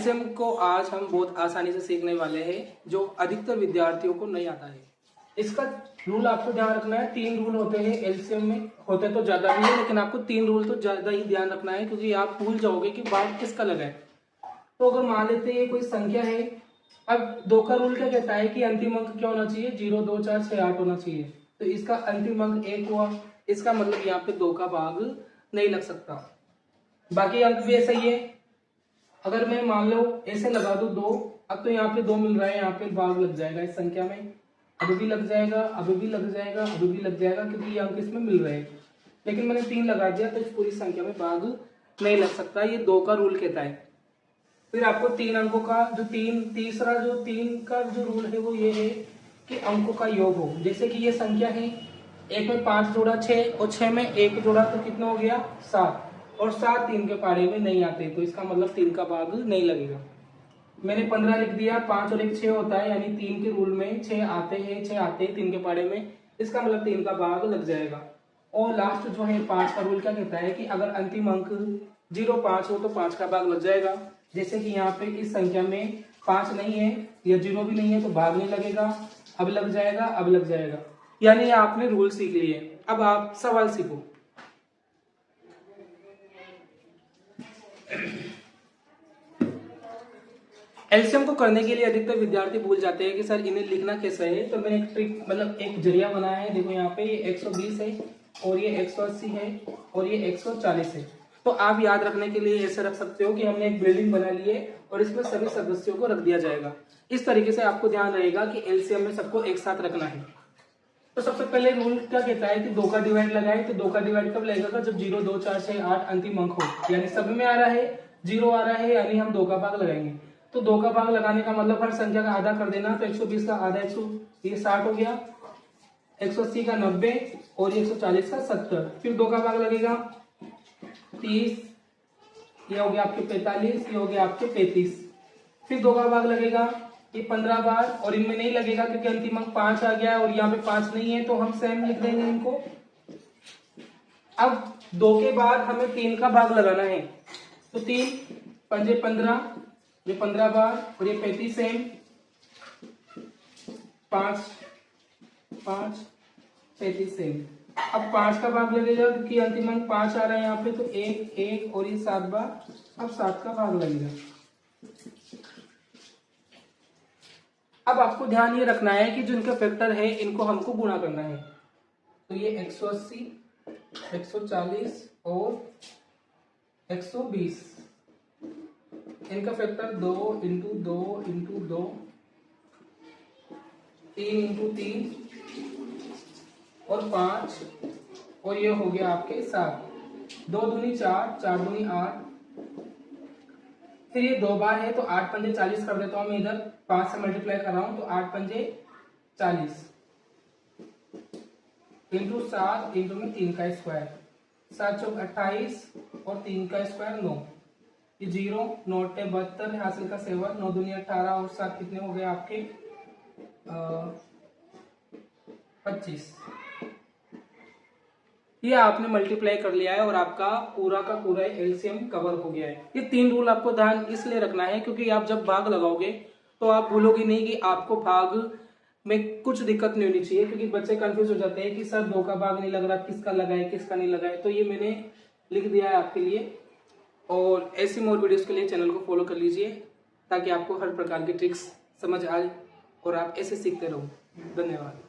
LCM को आज हम बहुत आसानी से सीखने वाले हैं, जो अधिकतर विद्यार्थियों को नहीं आता है। इसका रूल आपको ध्यान रखना है। 3 रूल होते हैं एलसीएम में, होते तो ज्यादा भी है लेकिन आपको 3 रूल तो ज्यादा ही ध्यान रखना है, क्योंकि आप भूल जाओगे कि भाग किसका लगा है। तो अगर मान लेते हैं कोई संख्या है, अब 2 का रूल क्या कहता है कि अंतिम अंक क्या होना चाहिए, 0 2 4 6 8 होना चाहिए। तो इसका अंतिम अंक 1 हुआ, इसका मतलब यहाँ पे 2 का भाग नहीं लग सकता। बाकी अंक भी ऐसा ही है। अगर मैं मान लो ऐसे लगा दूं 2, अब तो यहाँ पे 2 मिल रहा है, यहाँ पे भाग लग जाएगा इस संख्या में, अभी भी लग जाएगा, अभी भी लग जाएगा, अभी भी लग जाएगा, क्योंकि ये अंक इसमें मिल रहे हैं। लेकिन मैंने 3 लगा दिया तो इस पूरी संख्या में भाग नहीं लग सकता, ये 2 का रूल कहता है। फिर आपको 3 अंकों का जो तीसरा जो 3 का जो रूल है वो ये है कि अंकों का योग हो। जैसे कि ये संख्या है, 1 में 5 जोड़ा 6 और 6 में 1 जोड़ा तो कितना हो गया 7, और 7 3 के पारे में नहीं आते, तो इसका मतलब 3 का भाग नहीं लगेगा। मैंने 15 लिख दिया, 5 और 1 6 होता है, यानी 3 के रूल में 6 आते हैं 3 के पारे में, इसका मतलब 3 का भाग लग जाएगा। और लास्ट जो है 5 का रूल क्या कहता है कि अगर अंतिम अंक 0 5 हो तो 5 का भाग लग जाएगा। जैसे कि यहाँ पे इस संख्या में 5 नहीं है या 0 भी नहीं है तो भाग नहीं लगेगा, अब लग जाएगा, अब लग जाएगा। यानी आपने रूल सीख लिए। अब आप सवाल सीखो। एलसीएम को करने के लिए अधिकतर विद्यार्थी भूल जाते हैं कि सर इन्हें लिखना कैसे है। तो मैंने एक ट्रिक मतलब एक जरिया बनाया है। देखो यहाँ पे ये 120 है और ये 180 है और ये 140 है। तो आप याद रखने के लिए ऐसे रख सकते हो कि हमने एक बिल्डिंग बना ली है और इसमें सभी सदस्यों को रख दिया जाएगा। इस तरीके से आपको ध्यान रहेगा कि एलसीएम में सबको एक साथ रखना है। तो सबसे पहले रूल क्या कहता है कि 2 का डिवाइड लगाए। तो 2 का डिवाइड कब लगेगा, जब 0 2 4 6 8 अंतिम अंक हो, यानी सभी में आ रहा है, 0 आ रहा है, यानी हम 2 का भाग लगाएंगे। तो 2 का भाग लगाने का मतलब हर संख्या का आधा कर देना। तो 120 का आधा 100 ये 60 हो गया, 180 का 90 और ये 140 का 70। फिर 2 का भाग लगेगा 30, ये हो गया आपके 45, ये हो गया आपके 35। फिर 2 का भाग लगेगा ये 15 बार, और इनमें नहीं लगेगा क्योंकि अंतिम अंक 5 आ गया और यहाँ पे 5 नहीं है, तो हम सेम लिख देंगे इनको। अब 2 के बाद हमें 3 का भाग लगाना है। तो 3 पंजे 15, ये 15 बार और ये 35 सेम, 5 5 35 सेम। अब 5 का भाग लगेगा क्योंकि अंतिम अंक 5 आ रहा है यहाँ पे, तो 1 1 और ये 7 बार, अब 7 का भाग लगेगा। अब आपको ध्यान ये रखना है कि जो इनका फैक्टर है इनको हमको गुणा करना है। तो ये 180 140 और 120, इनका फैक्टर 2 इंटू 2 इंटू 2, 3 इंटू 3 और 5, और ये हो गया आपके 7। 2 दूनी 4, 4 दूनी 8, फिर ये 2 बार है तो 8 पंजे 40 कर देता हूं मैं, इधर 5 से मल्टीप्लाई कर रहा हूं, तो 8 पंजे 40 इंटू 7 इंटू में 3 का स्क्वायर, 7 चौक 28 और 3 का स्क्वायर 9, ये 0 नोट 72 हासिल का 7, 9 दूनी 18 और 7 कितने हो गए आपके 25। ये आपने मल्टीप्लाई कर लिया है और आपका पूरा का पूरा एलसीएम कवर हो गया है। ये 3 रूल आपको ध्यान इसलिए रखना है क्योंकि आप जब भाग लगाओगे तो आप भूलोगे नहीं कि आपको भाग में कुछ दिक्कत नहीं होनी चाहिए, क्योंकि बच्चे कंफ्यूज हो जाते हैं कि सर 2 का भाग नहीं लग रहा, किसका लगा है किसका नहीं लगा है। तो ये मैंने लिख दिया है आपके लिए, और ऐसी मोर वीडियोस के लिए चैनल को फॉलो कर लीजिए ताकि आपको हर प्रकार की ट्रिक्स समझ आए और आप ऐसे सीखते रहो। धन्यवाद।